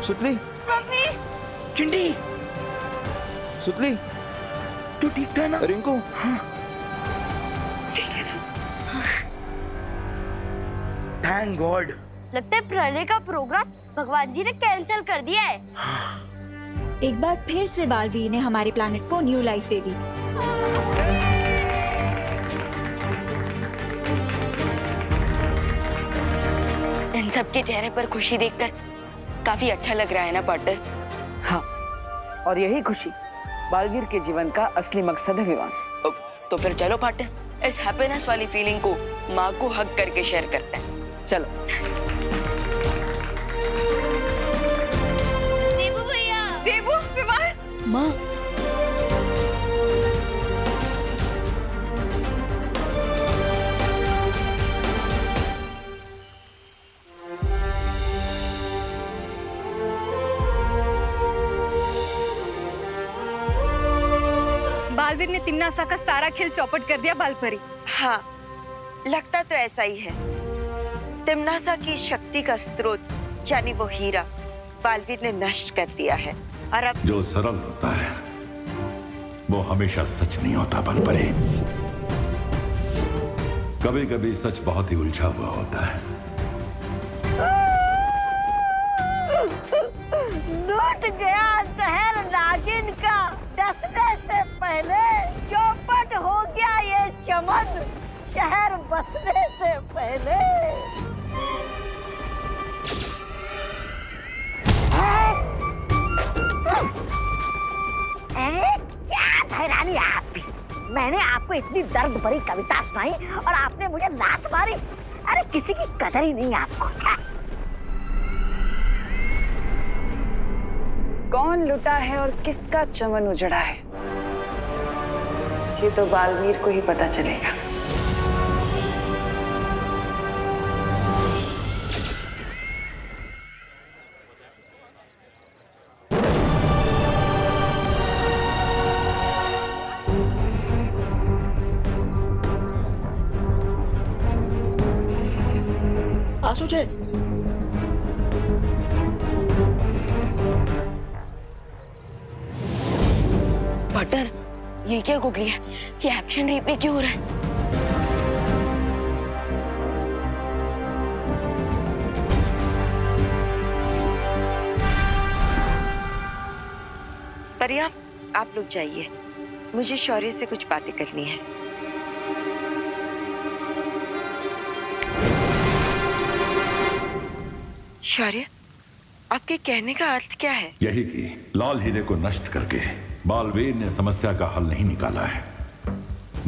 सुतली, मम्मी, चिंटी, सुतली, तू ठीक था ना? रिंकू, हाँ। Thank God. लगता है प्रलय का प्रोग्राम भगवान जी ने कैंसिल कर दिया है। एक बार फिर से बालवीर ने हमारे प्लैनेट को न्यू लाइफ दे दी। इन सबके चेहरे पर खुशी देखकर काफी अच्छा लग रहा है ना पार्टनर? हाँ, और यही खुशी बालवीर के जीवन का असली मकसद है विवान। तो फिर चलो पार्टनर, इस हैप्पीनेस वाली फीलिंग को माँ को हक करके शेयर करते हैं। चलो। देवू भैया, देवू, विवान। माँ, बालवीर ने तिम्नासा का सारा खेल चौपट कर दिया बालपरी। हाँ, लगता तो ऐसा ही है। तिम्नासा की शक्ति का स्रोत यानी वो हीरा बालवीर ने नष्ट कर दिया है और अब जो सरल होता है वो हमेशा सच नहीं होता बलपरी। कभी कभी सच बहुत ही उलझा हुआ होता है। लूट गया शहर नागिन का, डसने से पहले चौपट हो गया ये चमन, शहर बसने से पहले। अरे क्या हैरानी है आपकी। मैंने आपको इतनी दर्द भरी कविता सुनाई और आपने मुझे लात मारी। अरे किसी की कदर ही नहीं आपको। कौन लुटा है और किसका चमन उजड़ा है, ये तो बालवीर को ही पता चलेगा। आंसू छे। पार्टनर, ये क्या गुगली है? ये एक्शन रिप्ले क्यों हो रहा है? परिया, आप लोग जाइए, मुझे शौर्य से कुछ बातें करनी है। शौर्य, आपके कहने का अर्थ क्या है? यही कि लाल हीरे को नष्ट करके बालवीर ने समस्या का हल नहीं निकाला है,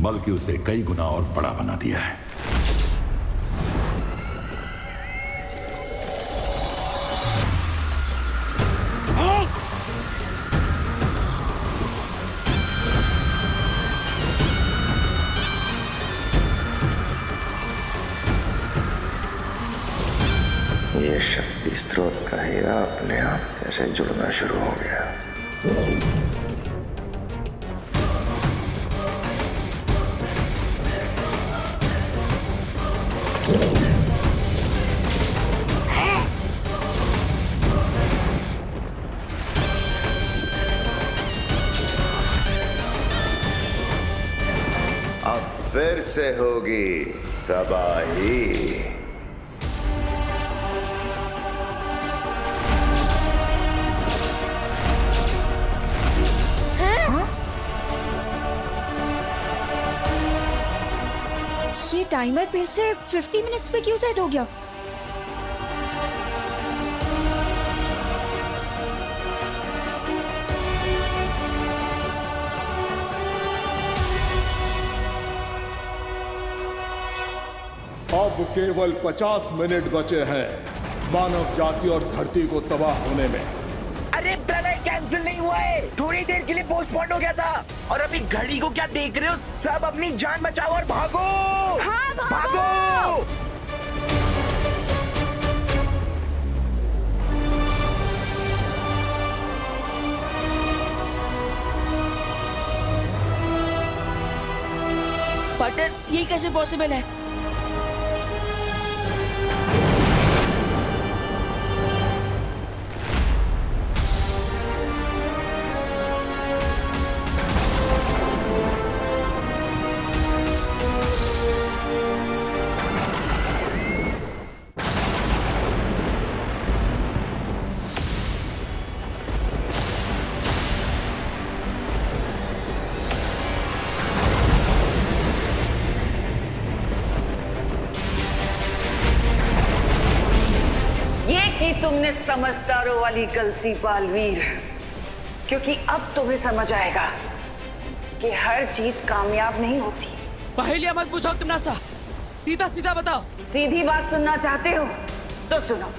बल्कि उसे कई गुना और बड़ा बना दिया है। ये शक्ति स्रोत का हीरा अपने आप कैसे जुड़ना शुरू हो गया। अब फिर से होगी तबाही। ये टाइमर फिर से 50 मिनट्स पे क्यों सेट हो गया? अब केवल 50 मिनट बचे हैं मानव जाति और धरती को तबाह होने में। अरे प्रलय कैंसिल नहीं हुआ है, थोड़ी देर के लिए पोस्टपोन हो गया था। और अभी घड़ी को क्या देख रहे हो? सब अपनी जान बचाओ और भागो। हाँ, भागो। पार्टनर, ये कैसे पॉसिबल है? तुमने समझदारों वाली गलती बालवीर, क्योंकि अब तुम्हें समझ आएगा कि हर जीत कामयाब नहीं होती। पहेलियां मत पूछो तिम्नासा, सीधा सीधा बताओ। सीधी बात सुनना चाहते हो तो सुनो।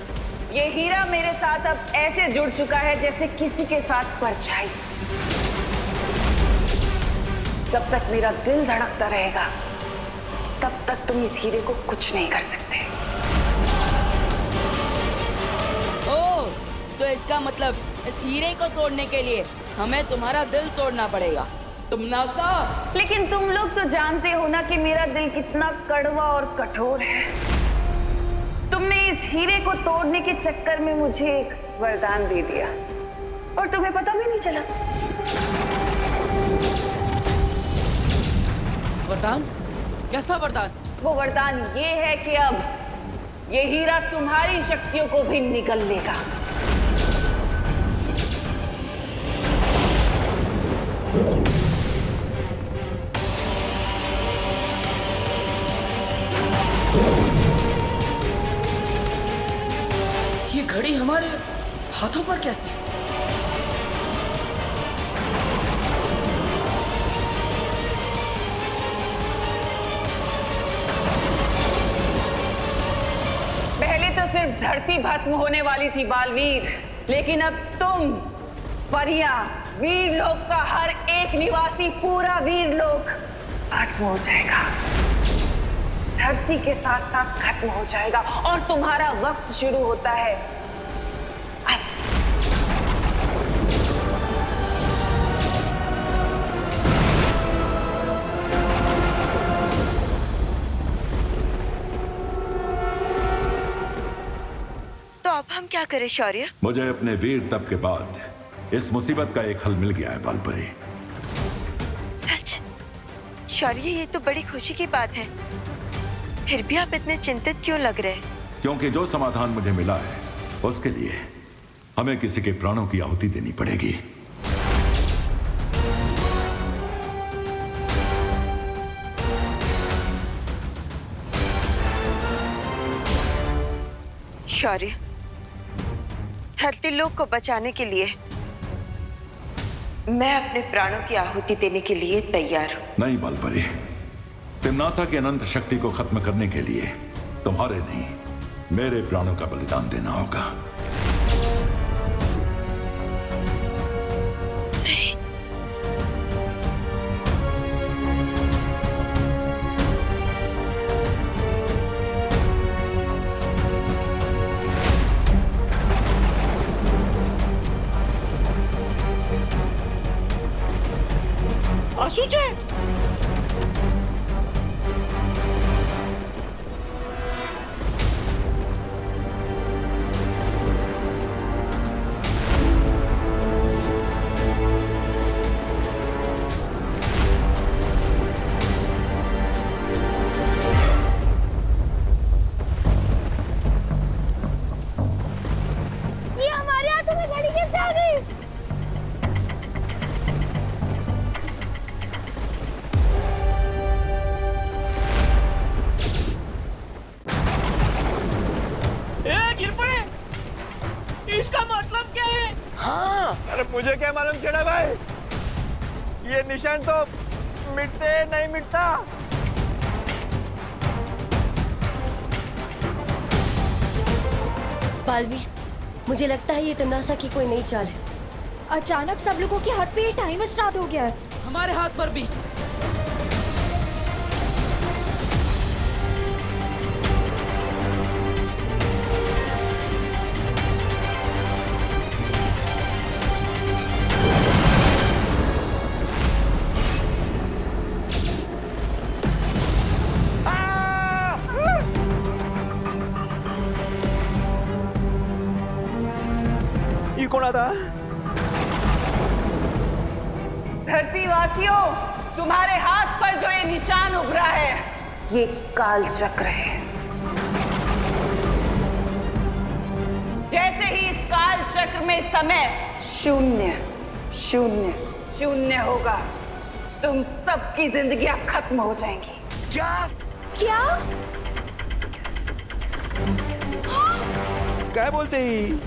ये हीरा मेरे साथ अब ऐसे जुड़ चुका है जैसे किसी के साथ परछाई। जब तक मेरा दिल धड़कता रहेगा तब तक तुम इस हीरे को कुछ नहीं कर सकते। तो इसका मतलब इस हीरे को तोड़ने के लिए हमें तुम्हारा दिल तोड़ना पड़ेगा, तिम्नासा। लेकिन तुम लोग तो जानते हो ना कि मेरा दिल कितना कड़वा और कठोर है। तुमने इस हीरे को तोड़ने के चक्कर में मुझे एक वरदान दे दिया और तुम्हें पता भी नहीं चला। वरदान? कैसा वरदान? वो वरदान ये है कि अब ये हीरा तुम्हारी शक्तियों को भी निगल लेगा। ये घड़ी हमारे हाथों पर कैसे? पहले तो सिर्फ धरती भस्म होने वाली थी बालवीर, लेकिन अब तुम, परियां, वीर लोक का हर एक निवासी, पूरा वीर लोक भस्म हो जाएगा, धरती के साथ साथ खत्म हो जाएगा और तुम्हारा वक्त शुरू होता है अब। तो अब हम क्या करें शौर्य? मुझे अपने वीर तप के बाद इस मुसीबत का एक हल मिल गया है बालपरी। सच? शौर्य, ये तो बड़ी खुशी की बात है। फिर भी आप इतने चिंतित क्यों लग रहे? क्योंकि जो समाधान मुझे मिला है उसके लिए हमें किसी के प्राणों की आहुति देनी पड़ेगी। शौर्य, धरती लोक को बचाने के लिए मैं अपने प्राणों की आहुति देने के लिए तैयार हूं। नहीं बालपरी, तिम्नासा की अनंत शक्ति को खत्म करने के लिए तुम्हारे नहीं, मेरे प्राणों का बलिदान देना होगा। आशुचे, ये हमारे हाथों में घड़ी कैसे आ गई? गिर पड़े। इसका मतलब क्या है? हाँ, अरे मुझे क्या मालूम चला भाई, ये निशान तो मिटते नहीं मिटता। बालवीर, मुझे लगता है ये तिम्नासा की कोई नई चाल है। अचानक सब लोगों के हाथ पे ये टाइमर स्टार्ट हो गया है। हमारे हाथ पर भी। छोड़ा था। धरतीवासियों, तुम्हारे हाथ पर जो ये निशान उभरा है, ये काल चक्र है। जैसे ही इस काल चक्र में समय शून्य शून्य शून्य होगा, तुम सबकी जिंदगियां खत्म हो जाएंगी। क्या? क्या? क्या बोलते ही?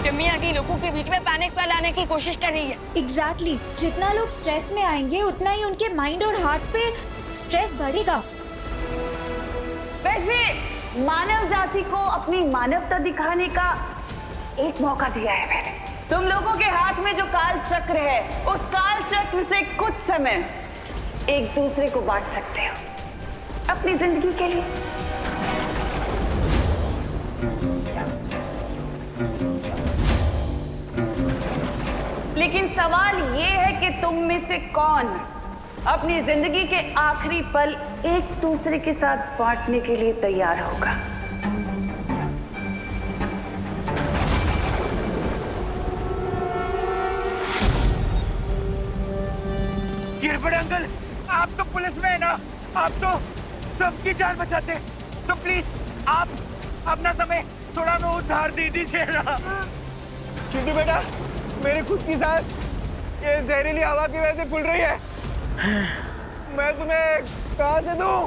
टिम्मी आंटी लोगों के बीच में पैनिक फैलाने की कोशिश कर रही है। एग्जैक्टली जितना लोग स्ट्रेस में आएंगे उतना ही उनके माइंड और हार्ट पे स्ट्रेस बढ़ेगा। वैसे मानव जाति को अपनी मानवता दिखाने का एक मौका दिया है मैंने। तुम लोगों के हाथ में जो काल चक्र है, उस काल चक्र से कुछ समय एक दूसरे को बांट सकते हो अपनी जिंदगी के लिए। लेकिन सवाल ये है कि तुम में से कौन अपनी जिंदगी के आखिरी पल एक दूसरे के साथ बांटने के लिए तैयार होगा। गिरपड़े अंकल, आप तो पुलिस में है ना, आप तो सबकी जान बचाते हैं, तो प्लीज आप अपना समय थोड़ा मैं उधार दे दीजिए ना। चिंटू बेटा, मेरी खुद की सांस ये जहरीली हवा की वजह से फूल रही है। मैं तुम्हें कहां से दूं?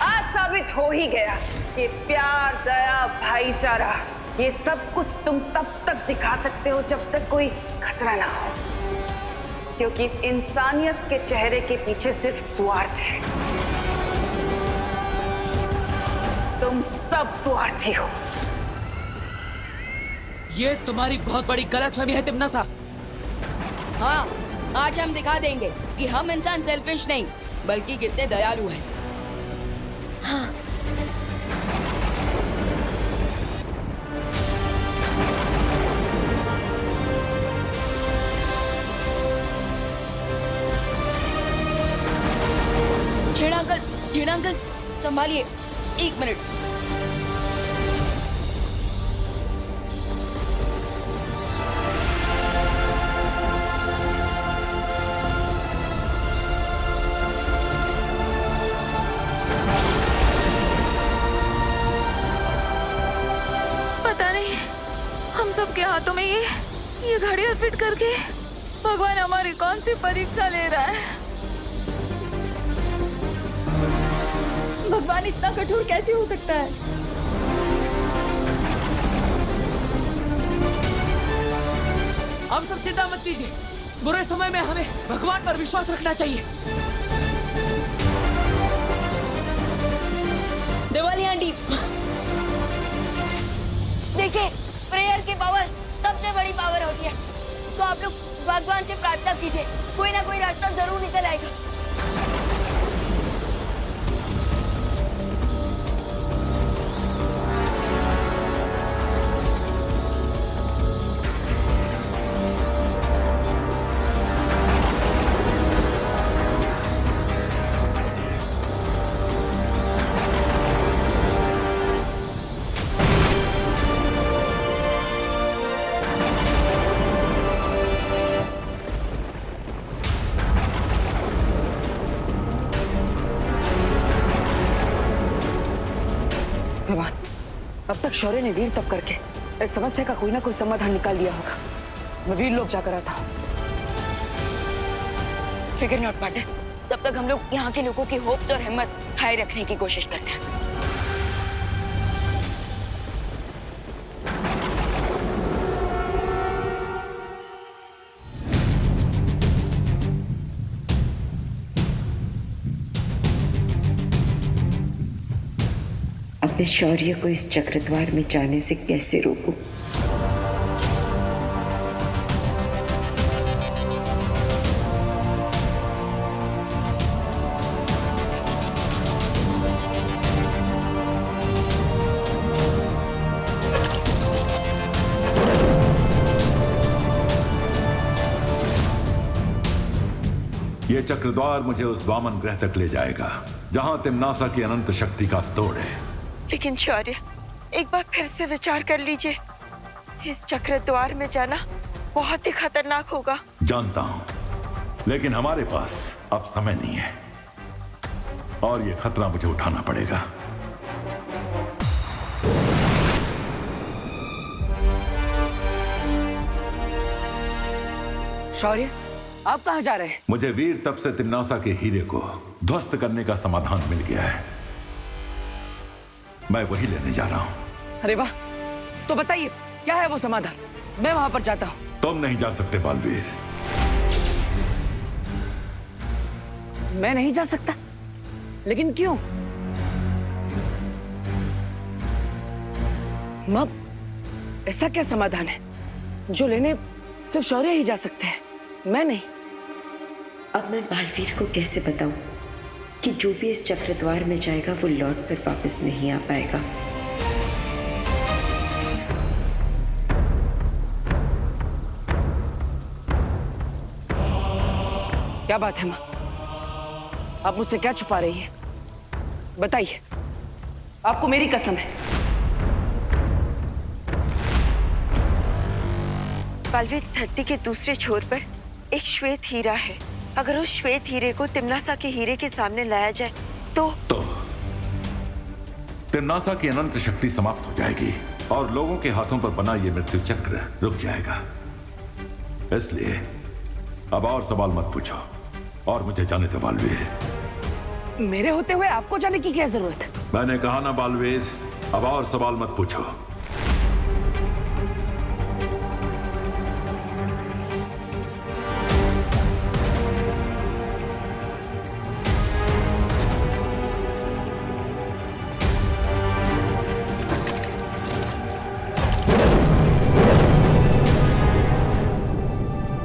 आज साबित हो ही गया कि प्यार, दया, भाईचारा, ये सब कुछ तुम तब तक दिखा सकते हो जब तक कोई खतरा ना हो, क्योंकि इस इंसानियत के चेहरे के पीछे सिर्फ स्वार्थ है। तुम सब स्वार्थी हो। ये तुम्हारी बहुत बड़ी गलतफहमी है तिम्नासा। हाँ, आज हम दिखा देंगे कि हम इंसान सेल्फिश नहीं बल्कि कितने दयालु हैं। हाँ। छेड़ा अंकल संभालिए, 1 मिनट। पता नहीं हम सबके हाथों में ये घड़ियां फिट करके भगवान हमारी कौन सी परीक्षा ले रहा है। भगवान इतना कठोर कैसे हो सकता है? हम सब चिंता मत कीजिए, बुरे समय में हमें भगवान पर विश्वास रखना चाहिए। दिवाली आंटी, देखिए प्रेयर की पावर सबसे बड़ी पावर होती है। सो आप लोग भगवान से प्रार्थना कीजिए, कोई ना कोई रास्ता जरूर निकल आएगा। भगवान, अब तक शौर्य ने वीर तप करके इस समस्या का कोई ना कोई समाधान निकाल दिया होगा। मैं वीर लोग जाकर आता हूँ। फिकर नॉट पार्टनर, तब तक हम लोग यहाँ के लोगों की होप्स और हिम्मत हाई रखने की कोशिश करते हैं। अब मैं शौर्य को इस चक्रद्वार में जाने से कैसे रोकूं? ये चक्रद्वार मुझे उस वामन ग्रह तक ले जाएगा जहां तिम्नासा की अनंत शक्ति का तोड़ है। लेकिन शौर्य, एक बार फिर से विचार कर लीजिए। इस चक्रद्वार में जाना बहुत ही खतरनाक होगा। जानता हूं, लेकिन हमारे पास अब समय नहीं है और ये खतरा मुझे उठाना पड़ेगा। शौर्य, आप कहाँ जा रहे हैं? मुझे वीर तप से तिम्नासा के हीरे को ध्वस्त करने का समाधान मिल गया है। मैं वही लेने जा रहा हूं। अरे वाह, तो बताइए क्या है वो समाधान? मैं वहां पर जाता हूं। तुम नहीं जा सकते बालवीर। मैं नहीं जा सकता? लेकिन क्यों? मां, ऐसा क्या समाधान है जो लेने सिर्फ शौर्य ही जा सकते हैं, मैं नहीं? अब मैं बालवीर को कैसे बताऊं कि जो भी इस चक्रद्वार में जाएगा वो लौट कर वापस नहीं आ पाएगा। क्या बात है मां? आप मुझसे क्या छुपा रही है? बताइए, आपको मेरी कसम है। बालवीर, धरती के दूसरे छोर पर एक श्वेत हीरा है। अगर उस श्वेत हीरे को तिम्नासा के हीरे के सामने लाया जाए तो तिम्नासा की अनंत शक्ति समाप्त हो जाएगी और लोगों के हाथों पर बना ये मृत्यु चक्र रुक जाएगा। इसलिए अब और सवाल मत पूछो और मुझे जाने दो बालवीर। मेरे होते हुए आपको जाने की क्या जरूरत है? मैंने कहा ना बालवीर, अब और सवाल मत पूछो।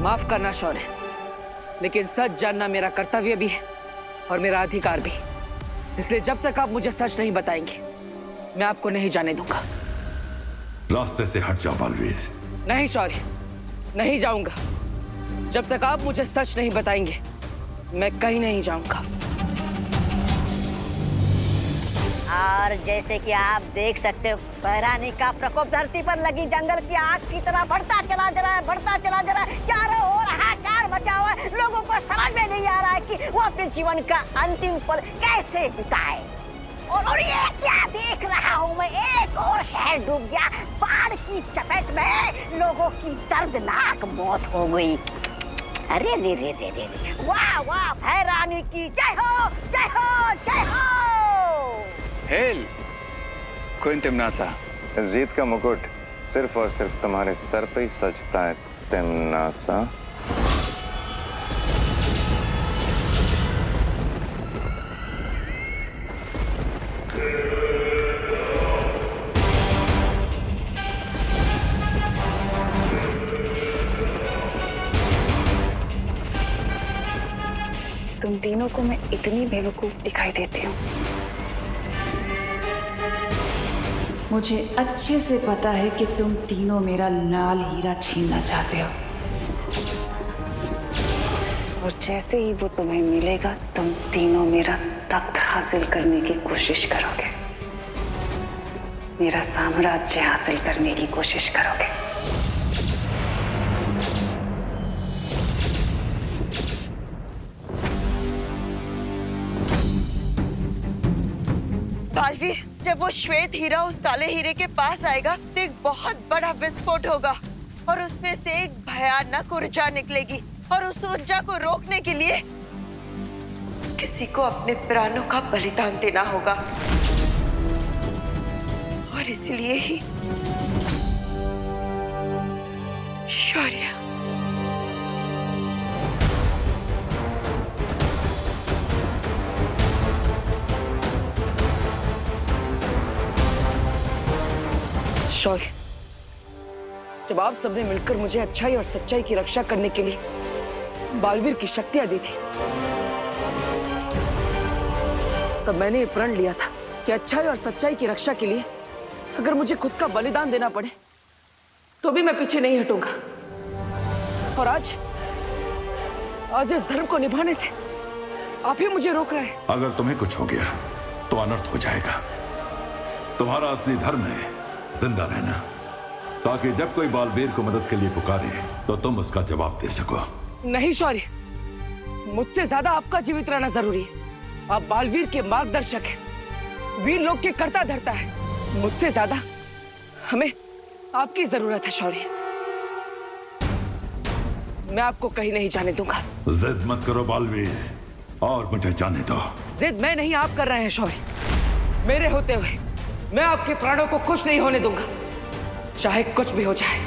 माफ करना शौर्य, लेकिन सच जानना मेरा कर्तव्य भी है और मेरा अधिकार भी। इसलिए जब तक आप मुझे सच नहीं बताएंगे, मैं आपको नहीं जाने दूंगा। रास्ते से हट जाओ बालवीर। नहीं शौर्य, नहीं जाऊंगा। जब तक आप मुझे सच नहीं बताएंगे, मैं कहीं नहीं जाऊंगा। और जैसे कि आप देख सकते हो, बहरानी का प्रकोप धरती पर लगी जंगल की आग की तरह बढ़ता चला जा रहा है, बढ़ता चला जा रहा है। चारों ओर हाहाकार मचा हुआ है। लोगों को समझ में नहीं आ रहा है कि वो अपने जीवन का अंतिम पल कैसे बिताए। और ये क्या देख रहा हूँ मैं, एक और शहर डूब गया बाढ़ की चपेट में। लोगों की दर्दनाक मौत हो गई। अरे रे रे रे रे, वाह वाह, बहरानी की जय हो, जय हो, जय हो। हेल क्वीन तिम्नासा, इस जीत का मुकुट सिर्फ और सिर्फ तुम्हारे सर पे ही सजता है तिम्नासा। तुम तीनों को मैं इतनी बेवकूफ दिखाई देती हूँ। मुझे अच्छे से पता है कि तुम तीनों मेरा लाल हीरा छीनना चाहते हो। और जैसे ही वो तुम्हें मिलेगा, तुम तीनों मेरा तख्त हासिल करने की कोशिश करोगे, मेरा साम्राज्य हासिल करने की कोशिश करोगे। बालवीर, जब वो श्वेत हीरा उस काले हीरे के पास आएगा तो एक बहुत बड़ा विस्फोट होगा और उसमें से एक भयानक ऊर्जा निकलेगी और उस ऊर्जा को रोकने के लिए किसी को अपने प्राणों का बलिदान देना होगा। और इसलिए ही शौर्य, शौर्य, जब आप सबने मिलकर मुझे अच्छाई और सच्चाई की रक्षा करने के लिए बालवीर की शक्तियां दी थी, तब मैंने ये प्रण लिया था कि अच्छाई और सच्चाई की रक्षा के लिए अगर मुझे खुद का बलिदान देना पड़े तो भी मैं पीछे नहीं हटूंगा। और आज आज इस धर्म को निभाने से आप ही मुझे रोक रहे हैं। अगर तुम्हें कुछ हो गया तो अनर्थ हो जाएगा। तुम्हारा असली धर्म है जिंदा रहना, ताकि जब कोई बालवीर को मदद के लिए पुकारे तो तुम उसका जवाब दे सको। नहीं शौर्य, मुझसे ज्यादा आपका जीवित रहना जरूरी है। आप बालवीर के मार्गदर्शक हैं, वीर लोग के कर्ता धर्ता है। मुझसे ज्यादा हमें आपकी जरूरत है शौर्य। मैं आपको कहीं नहीं जाने दूंगा। जिद मत करो बालवीर, और मुझे जाने दो। जिद मैं नहीं, आप कर रहे हैं शौर्य। मेरे होते हुए मैं आपके प्राणों को खुश नहीं होने दूंगा, चाहे कुछ भी हो जाए।